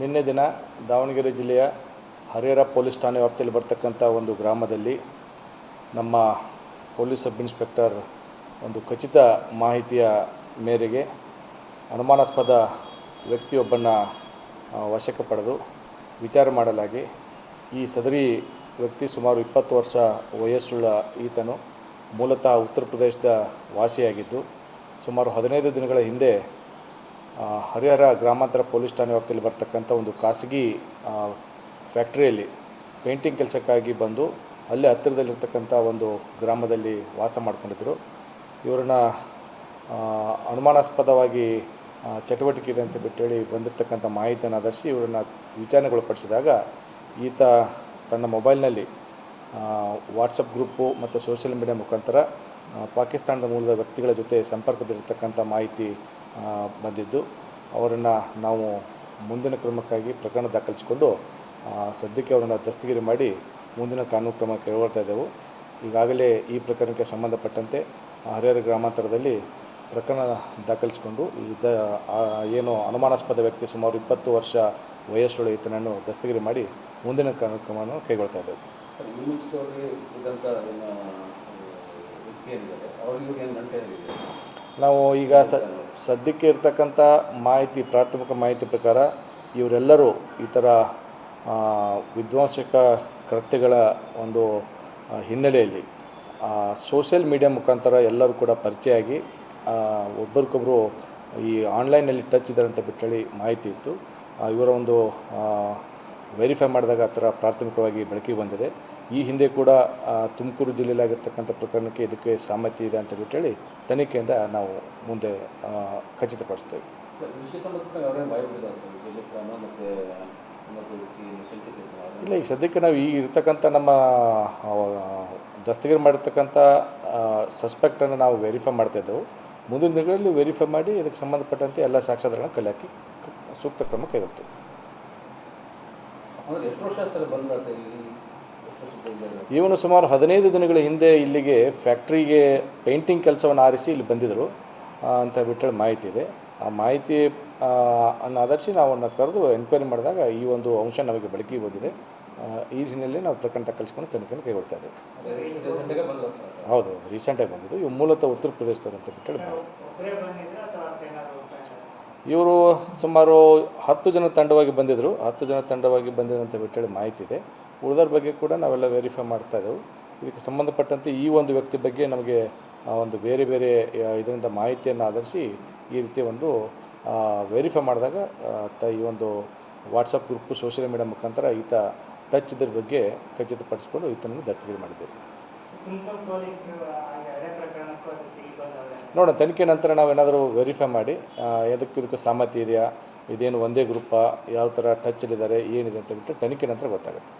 ನಿನ್ನೆ ದಿನ ದಾವಣಗೆರೆ ಜಿಲ್ಲೆಯ ಹರಿಹರ ಪೊಲೀಸ್ ಠಾಣೆ ವ್ಯಾಪ್ತಿಯಲ್ಲಿ ಬರ್ತಕ್ಕಂಥ ಒಂದು ಗ್ರಾಮದಲ್ಲಿ ನಮ್ಮ ಪೊಲೀಸ್ ಸಬ್ ಇನ್ಸ್ಪೆಕ್ಟರ್ ಒಂದು ಖಚಿತ ಮಾಹಿತಿಯ ಮೇರೆಗೆ ಅನುಮಾನಾಸ್ಪದ ವ್ಯಕ್ತಿಯೊಬ್ಬನ ವಶಕ್ಕೆ ಪಡೆದು ವಿಚಾರ ಮಾಡಲಾಗಿ ಈ ಸದರಿ ವ್ಯಕ್ತಿ ಸುಮಾರು 20 ವರ್ಷ ವಯಸ್ಸುಳ್ಳ ಈತನು ಮೂಲತಃ ಉತ್ತರ ಪ್ರದೇಶದ ವಾಸಿಯಾಗಿದ್ದು ಸುಮಾರು 15 ದಿನಗಳ ಹಿಂದೆ ಹರಿಹರ ಗ್ರಾಮಾಂತರ ಪೊಲೀಸ್ ಠಾಣೆ ವ್ಯಾಪ್ತಿಯಲ್ಲಿ ಬರ್ತಕ್ಕಂಥ ಒಂದು ಖಾಸಗಿ ಫ್ಯಾಕ್ಟ್ರಿಯಲ್ಲಿ ಪೇಂಟಿಂಗ್ ಕೆಲಸಕ್ಕಾಗಿ ಬಂದು ಅಲ್ಲೇ ಹತ್ತಿರದಲ್ಲಿರ್ತಕ್ಕಂಥ ಒಂದು ಗ್ರಾಮದಲ್ಲಿ ವಾಸ ಮಾಡ್ಕೊಂಡಿದ್ದರು. ಇವರನ್ನು ಅನುಮಾನಾಸ್ಪದವಾಗಿ ಚಟುವಟಿಕೆ ಇದೆ ಅಂತ ಬಿಟ್ಟೇಳಿ ಬಂದಿರತಕ್ಕಂಥ ಮಾಹಿತಿಯನ್ನು ಆಧರಿಸಿ ಇವರನ್ನು ವಿಚಾರಣೆಗೊಳಪಡಿಸಿದಾಗ ಈತ ತನ್ನ ಮೊಬೈಲ್ನಲ್ಲಿ ವಾಟ್ಸಪ್ ಗ್ರೂಪು ಮತ್ತು ಸೋಷಿಯಲ್ ಮೀಡಿಯಾ ಮುಖಾಂತರ ಪಾಕಿಸ್ತಾನದ ಮೂಲದ ವ್ಯಕ್ತಿಗಳ ಜೊತೆ ಸಂಪರ್ಕದಲ್ಲಿರ್ತಕ್ಕಂಥ ಮಾಹಿತಿ ಬಂದಿದ್ದು ಅವರನ್ನು ನಾವು ಮುಂದಿನ ಕ್ರಮಕ್ಕಾಗಿ ಪ್ರಕರಣ ದಾಖಲಿಸಿಕೊಂಡು ಸದ್ಯಕ್ಕೆ ಅವರನ್ನು ದಸ್ತಗಿರಿ ಮಾಡಿ ಮುಂದಿನ ಕಾನೂನು ಕ್ರಮ ಕೈಗೊಳ್ತಾ ಇದ್ದೆವು. ಈಗಾಗಲೇ ಈ ಪ್ರಕರಣಕ್ಕೆ ಸಂಬಂಧಪಟ್ಟಂತೆ ಹರಿಹರ ಗ್ರಾಮಾಂತರದಲ್ಲಿ ಪ್ರಕರಣ ದಾಖಲಿಸಿಕೊಂಡು ಏನು ಅನುಮಾನಾಸ್ಪದ ವ್ಯಕ್ತಿ ಸುಮಾರು 20 ವರ್ಷ ವಯಸ್ಸುಳ್ಳ ಈತನನ್ನು ದಸ್ತಗಿರಿ ಮಾಡಿ ಮುಂದಿನ ಕಾನೂನು ಕ್ರಮವನ್ನು ಕೈಗೊಳ್ತಾ ಇದ್ದೆವು. ನಾವು ಈಗ ಸದ್ಯಕ್ಕೆ ಇರ್ತಕ್ಕಂಥ ಮಾಹಿತಿ ಪ್ರಾಥಮಿಕ ಮಾಹಿತಿ ಪ್ರಕಾರ ಇವರೆಲ್ಲರೂ ಈ ಥರ ವಿಧ್ವಂಸಕ ಕೃತ್ಯಗಳ ಒಂದು ಹಿನ್ನೆಲೆಯಲ್ಲಿ ಸೋಷಿಯಲ್ ಮೀಡಿಯಾ ಮುಖಾಂತರ ಎಲ್ಲರೂ ಕೂಡ ಪರಿಚಯ ಆಗಿ ಒಬ್ಬರಿಗೊಬ್ಬರು ಈ ಆನ್ಲೈನಲ್ಲಿ ಟಚ್ ಇದ್ದಾರೆ ಅಂತ ಬಿಟ್ಟೇಳಿ ಮಾಹಿತಿ ಇತ್ತು. ಇವರ ಒಂದು ವೆರಿಫೈ ಮಾಡಿದಾಗ ಆ ಥರ ಪ್ರಾಥಮಿಕವಾಗಿ ಬೆಳಕಿಗೆ ಬಂದಿದೆ. ಈ ಹಿಂದೆ ಕೂಡ ತುಮಕೂರು ಜಿಲ್ಲೆಯಲ್ಲಾಗಿರ್ತಕ್ಕಂಥ ಪ್ರಕರಣಕ್ಕೆ ಇದಕ್ಕೆ ಸಾಮರ್ಥ್ಯ ಇದೆ ಅಂತ ಬಿಟ್ಟೇಳಿ ತನಿಖೆಯಿಂದ ನಾವು ಮುಂದೆ ಖಚಿತಪಡಿಸ್ತೇವೆ. ಇಲ್ಲ, ಈಗ ಸದ್ಯಕ್ಕೆ ನಾವು ಈಗ ಇರ್ತಕ್ಕಂಥ ನಮ್ಮ ದಸ್ತಗಿರಿ ಮಾಡಿರ್ತಕ್ಕಂಥ ಸಸ್ಪೆಕ್ಟನ್ನು ನಾವು ವೆರಿಫೈ ಮಾಡ್ತಾಯಿದ್ದೆವು. ಮುಂದಿನ ದಿನಗಳಲ್ಲಿ ವೆರಿಫೈ ಮಾಡಿ ಇದಕ್ಕೆ ಸಂಬಂಧಪಟ್ಟಂತೆ ಎಲ್ಲ ಸಾಕ್ಷ್ಯಾಧಾರಗಳನ್ನ ಕಲೆ ಹಾಕಿ ಸೂಕ್ತ ಕ್ರಮ ಕೈಗೊಳ್ತೇವೆ. ಇವನು ಸುಮಾರು 15 ದಿನಗಳ ಹಿಂದೆ ಇಲ್ಲಿಗೆ ಫ್ಯಾಕ್ಟ್ರಿಗೆ ಪೇಂಟಿಂಗ್ ಕೆಲಸವನ್ನು ಆರಿಸಿ ಇಲ್ಲಿ ಬಂದಿದ್ದರು ಅಂತ ಬಿಟ್ಟೇಳಿ ಮಾಹಿತಿ ಇದೆ. ಆ ಮಾಹಿತಿ ಅನ್ನು ಆಧರಿಸಿ ನಾವು ಅವನ್ನ ಕರೆದು ಎನ್ಕ್ವೈರಿ ಮಾಡಿದಾಗ ಈ ಒಂದು ಅಂಶ ನಮಗೆ ಬೆಳಕಿಗೆ ಬಂದಿದೆ. ಈ ಹಿನ್ನೆಲೆಯಲ್ಲಿ ನಾವು ಪ್ರಕರಣ ದಾಖಲಿಸಿಕೊಂಡು ತನಿಖೆಯನ್ನು ಕೈಗೊಳ್ತಾ ಇದ್ದೇವೆ. ಹೌದು, ರೀಸೆಂಟಾಗಿ ಬಂದಿದ್ದು. ಇವು ಮೂಲತಃ ಉತ್ತರ ಪ್ರದೇಶದವರು ಅಂತ ಬಿಟ್ಟೇಳಿ ಇವರು ಸುಮಾರು 10 ಜನ ತಂಡವಾಗಿ ಬಂದಿದ್ದರು. 10 ಜನ ತಂಡವಾಗಿ ಬಂದಿದ್ರು ಅಂತ ಬಿಟ್ಟೇಳಿ ಮಾಹಿತಿ ಇದೆ. ಉಳಿದರ ಬಗ್ಗೆ ಕೂಡ ನಾವೆಲ್ಲ ವೆರಿಫೈ ಮಾಡ್ತಾ ಇದ್ದೆವು. ಇದಕ್ಕೆ ಸಂಬಂಧಪಟ್ಟಂತೆ ಈ ಒಂದು ವ್ಯಕ್ತಿ ಬಗ್ಗೆ ನಮಗೆ ಒಂದು ಬೇರೆ ಬೇರೆ ಇದರಿಂದ ಮಾಹಿತಿಯನ್ನು ಆಧರಿಸಿ ಈ ರೀತಿ ಒಂದು ವೆರಿಫೈ ಮಾಡಿದಾಗ ಈ ಒಂದು ವಾಟ್ಸಪ್ ಗ್ರೂಪು ಸೋಷಿಯಲ್ ಮೀಡಿಯಾ ಮುಖಾಂತರ ಈತ ಟಚ್ ಇದ್ರ ಬಗ್ಗೆ ಖಚಿತಪಡಿಸಿಕೊಂಡು ಈತನನ್ನು ದಸ್ತಗಿರಿ ಮಾಡಿದ್ದೇವೆ. ನೋಡೋಣ, ತನಿಖೆ ನಂತರ ನಾವೇನಾದರೂ ವೆರಿಫೈ ಮಾಡಿ ಇದಕ್ಕೆ ಸಾಮರ್ಥ್ಯ ಇದೆಯಾ, ಇದೇನು ಒಂದೇ ಗ್ರೂಪಾ, ಯಾವ ಥರ ಟಚ್ಚಲ್ಲಿದ್ದಾರೆ, ಏನಿದೆ ಅಂತ ಬಿಟ್ಟು ತನಿಖೆ ನಂತರ ಗೊತ್ತಾಗುತ್ತೆ.